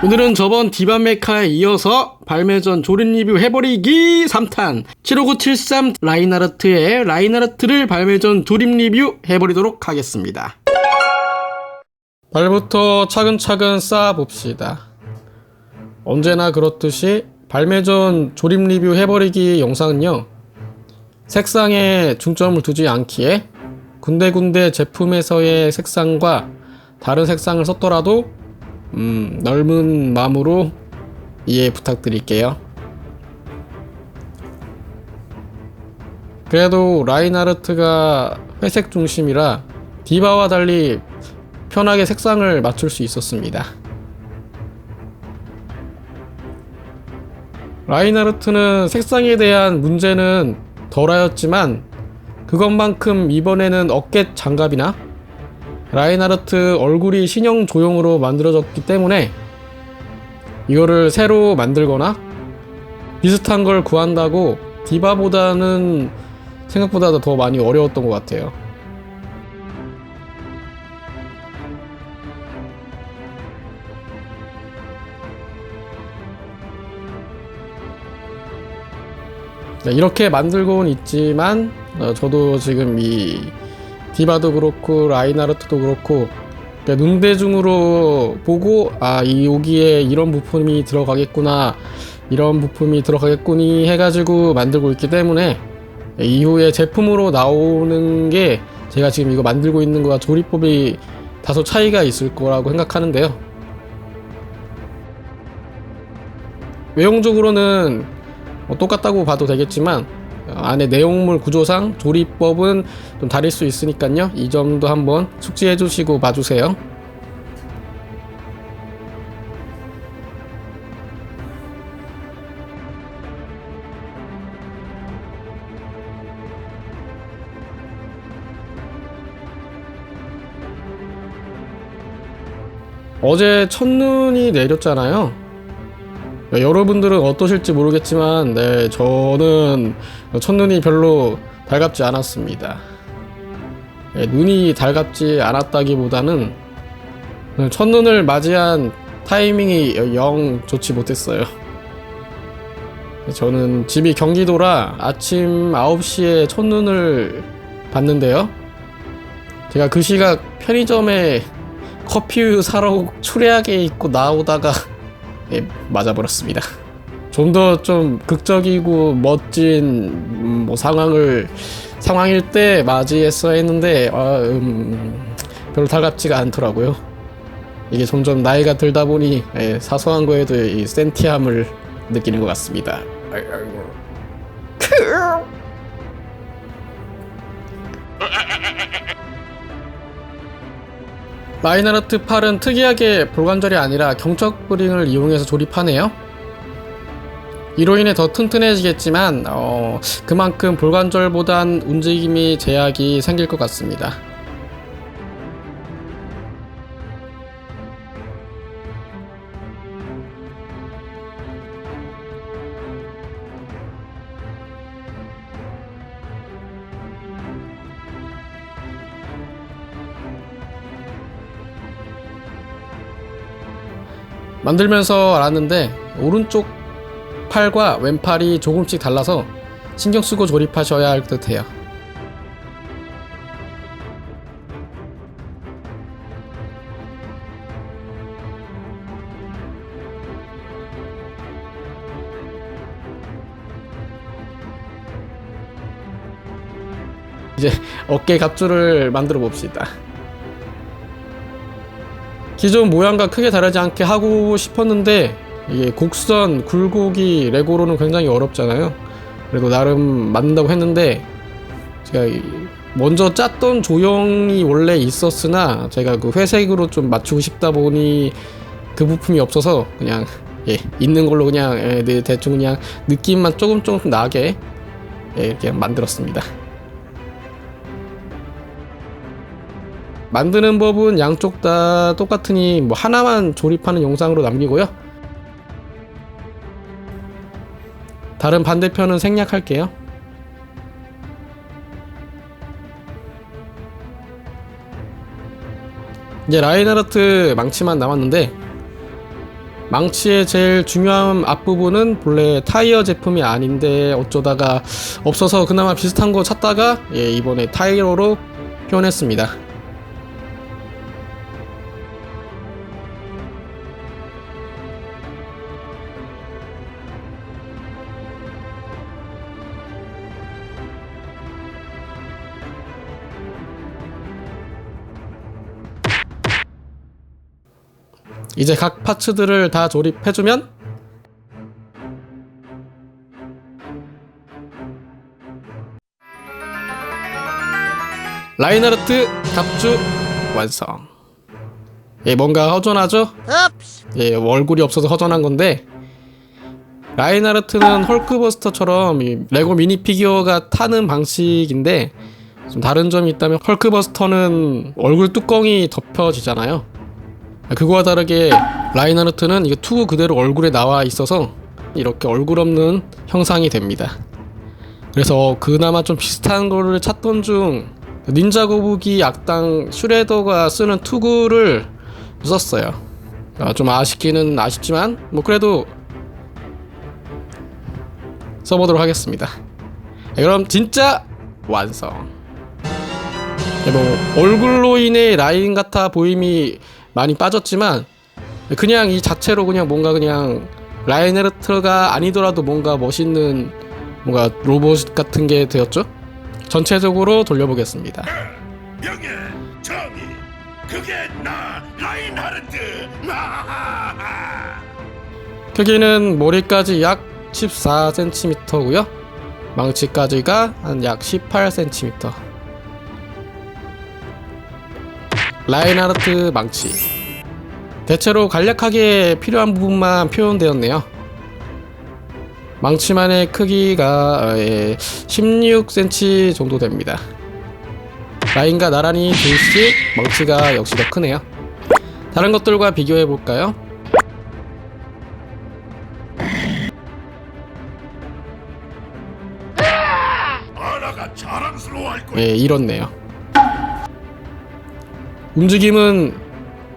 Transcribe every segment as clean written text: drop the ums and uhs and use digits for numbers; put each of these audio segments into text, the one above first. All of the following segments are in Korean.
오늘은 저번 디바 메카에 이어서 발매 전 조립 리뷰 해버리기 3탄 75973 라인하르트의 라인하르트를 발매 전 조립 리뷰 해버리도록 하겠습니다. 발부터 차근차근 쌓아봅시다. 언제나 그렇듯이 발매 전 조립 리뷰 해버리기 영상은요, 색상에 중점을 두지 않기에 군데군데 제품에서의 색상과 다른 색상을 썼더라도 넓은 마음으로 이해 부탁드릴게요. 그래도 라인하르트가 회색 중심이라 디바와 달리 편하게 색상을 맞출 수 있었습니다. 라인하르트는 색상에 대한 문제는 덜하였지만 그것만큼 이번에는 어깨 장갑이나 라인하르트 얼굴이 신형 조형으로 만들어졌기 때문에 이거를 새로 만들거나 비슷한 걸 구한다고 디바보다는 생각보다 더 많이 어려웠던 것 같아요. 이렇게 만들고는 있지만 저도 지금 이 디바도 그렇고 라인하르트도 그렇고 눈대중으로 보고 여기에 이런 부품이 들어가겠구나, 이런 부품이 들어가겠구니 해가지고 만들고 있기 때문에 이후에 제품으로 나오는 게 제가 지금 이거 만들고 있는 거와 조립법이 다소 차이가 있을 거라고 생각하는데요. 외형적으로는 똑같다고 봐도 되겠지만 안에 내용물 구조상 조립법은 좀 다를 수 있으니까요, 이 점도 한번 숙지해 주시고 봐주세요. 어제 첫눈이 내렸잖아요. 여러분들은 어떠실지 모르겠지만 저는 첫눈이 별로 달갑지 않았습니다. 눈이 달갑지 않았다기보다는 첫눈을 맞이한 타이밍이 영 좋지 못했어요. 저는 집이 경기도라 아침 9시에 첫눈을 봤는데요, 제가 그 시각 편의점에 커피우유 사러 추레하게 입고 나오다가 맞아버렸습니다. 좀 더 좀 극적이고 멋진 상황일 때 맞이했어야 했는데 별로 달갑지가 않더라고요. 이게 점점 나이가 들다 보니 사소한 거에도 이 센티함을 느끼는 것 같습니다. 라인하르트 팔은 특이하게 볼관절이 아니라 경적 브링을 이용해서 조립하네요. 이로 인해 더 튼튼해지겠지만 그만큼 볼관절보단 움직임이 제약이 생길 것 같습니다. 만들면서 알았는데 오른쪽 팔과 왼팔이 조금씩 달라서 신경 쓰고 조립하셔야 할 듯해요. 이제 어깨 갑주를 만들어 봅시다. 기존 모양과 크게 다르지 않게 하고 싶었는데 이게 곡선, 굴곡이 레고로는 굉장히 어렵잖아요. 그래도 나름 만든다고 했는데 제가 먼저 짰던 조형이 원래 있었으나 제가 그 회색으로 좀 맞추고 싶다 보니 그 부품이 없어서 그냥 있는 걸로 그냥 대충 그냥 느낌만 조금 나게 이렇게 만들었습니다. 만드는 법은 양쪽 다 똑같으니 하나만 조립하는 영상으로 남기고요, 다른 반대편은 생략할게요. 이제 라인하르트 망치만 남았는데 망치의 제일 중요한 앞부분은 본래 타이어 제품이 아닌데 어쩌다가 없어서 그나마 비슷한 거 찾다가 이번에 타이어로 표현했습니다. 이제 각 파츠들을 다 조립해주면 라인하르트 갑주 완성. 뭔가 허전하죠? 얼굴이 없어서 허전한 건데, 라인하르트는 헐크버스터처럼 레고 미니 피규어가 타는 방식인데 좀 다른 점이 있다면, 헐크버스터는 얼굴 뚜껑이 덮여지잖아요. 그거와 다르게 라인하르트는 이거 투구 그대로 얼굴에 나와 있어서 이렇게 얼굴 없는 형상이 됩니다. 그래서 그나마 좀 비슷한 거를 찾던 중 닌자 거북이 악당 슈레더가 쓰는 투구를 썼어요. 좀 아쉽기는 아쉽지만 그래도 써보도록 하겠습니다. 그럼 진짜 완성. 얼굴로 인해 라인 같아 보임이 많이 빠졌지만 그냥 이 자체로 그냥 뭔가 그냥 라인하르트가 아니더라도 뭔가 멋있는 뭔가 로봇 같은 게 되었죠. 전체적으로 돌려보겠습니다. 명예, 정의, 그게 나 라인하르트. 크기는 머리까지 약 14cm고요. 망치까지가 한 약 18cm. 라인하르트 망치. 대체로 간략하게 필요한 부분만 표현되었네요. 망치만의 크기가 16cm 정도 됩니다. 라인과 나란히 둘씩 망치가 역시 더 크네요. 다른 것들과 비교해 볼까요? 아라가 자랑스러워할 거야. 이렇네요. 움직임은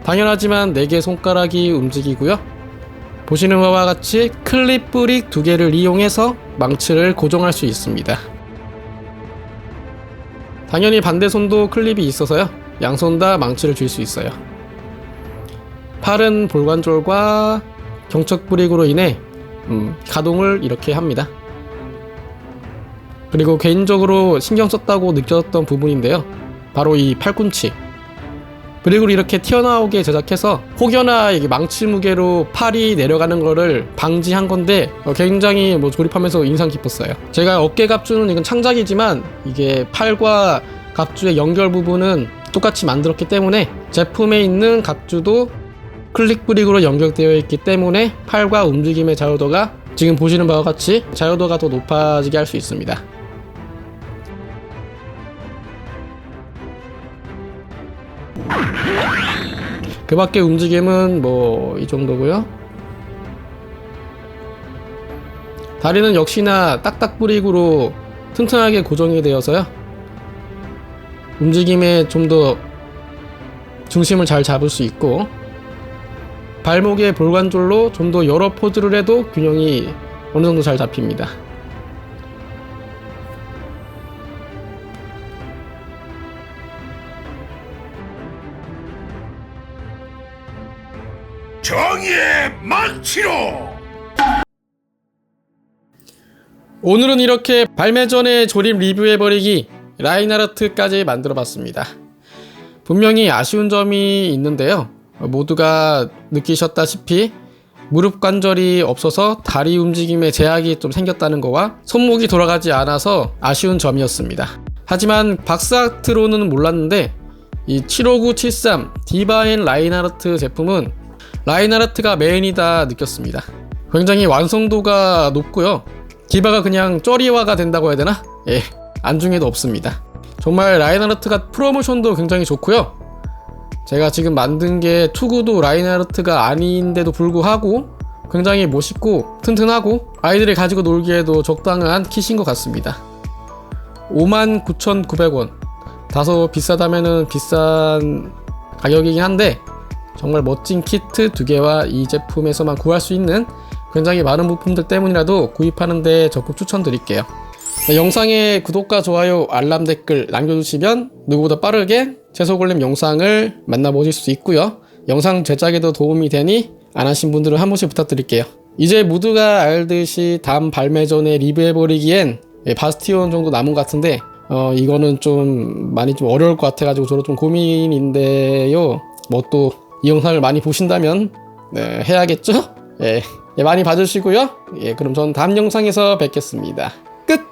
당연하지만 4개 손가락이 움직이고요. 보시는 바와 같이 클립 브릭 2개를 이용해서 망치를 고정할 수 있습니다. 당연히 반대손도 클립이 있어서요. 양손 다 망치를 쥘 수 있어요. 팔은 볼관절과 경척 브릭으로 인해 가동을 이렇게 합니다. 그리고 개인적으로 신경 썼다고 느꼈던 부분인데요. 바로 이 팔꿈치. 브릭으로 이렇게 튀어나오게 제작해서 혹여나 이게 망치 무게로 팔이 내려가는 거를 방지한 건데 굉장히 조립하면서 인상 깊었어요. 제가 어깨 갑주는 이건 창작이지만 이게 팔과 갑주의 연결 부분은 똑같이 만들었기 때문에 제품에 있는 갑주도 클릭 브릭으로 연결되어 있기 때문에 팔과 움직임의 자유도가 지금 보시는 바와 같이 자유도가 더 높아지게 할 수 있습니다. 그 밖에 움직임은 이 정도고요. 다리는 역시나 딱딱 브릭으로 튼튼하게 고정이 되어서요. 움직임에 좀 더 중심을 잘 잡을 수 있고, 발목의 볼관절로 좀 더 여러 포즈를 해도 균형이 어느 정도 잘 잡힙니다. 정의의 망치로. 오늘은 이렇게 발매 전에 조립 리뷰해버리기 라인하르트까지 만들어봤습니다. 분명히 아쉬운 점이 있는데요. 모두가 느끼셨다시피 무릎 관절이 없어서 다리 움직임에 제약이 좀 생겼다는 거와 손목이 돌아가지 않아서 아쉬운 점이었습니다. 하지만 박스아트로는 몰랐는데 이 75973 디바인 라인하르트 제품은 라인하르트가 메인이다 느꼈습니다. 굉장히 완성도가 높고요. 디바가 그냥 쩌리화가 된다고 해야 되나? 안중에도 없습니다. 정말 라인하르트가 프로모션도 굉장히 좋고요. 제가 지금 만든 게 투구도 라인하르트가 아닌데도 불구하고 굉장히 멋있고 튼튼하고 아이들이 가지고 놀기에도 적당한 kit인 것 같습니다. 59,900원. 다소 비싸다면은 비싼 가격이긴 한데 정말 멋진 키트 2개와 이 제품에서만 구할 수 있는 굉장히 많은 부품들 때문이라도 구입하는데 적극 추천드릴게요. 영상에 구독과 좋아요, 알람 댓글 남겨주시면 누구보다 빠르게 채소골렘 영상을 만나보실 수 있고요. 영상 제작에도 도움이 되니 안 하신 분들은 한 번씩 부탁드릴게요. 이제 모두가 알듯이 다음 발매 전에 리뷰해버리기엔 바스티온 정도 남은 것 같은데 이거는 좀 많이 좀 어려울 것 같아가지고 저도 좀 고민인데요. 뭐 또 이 영상을 많이 보신다면 해야겠죠? 많이 봐주시고요. 그럼 전 다음 영상에서 뵙겠습니다. 끝!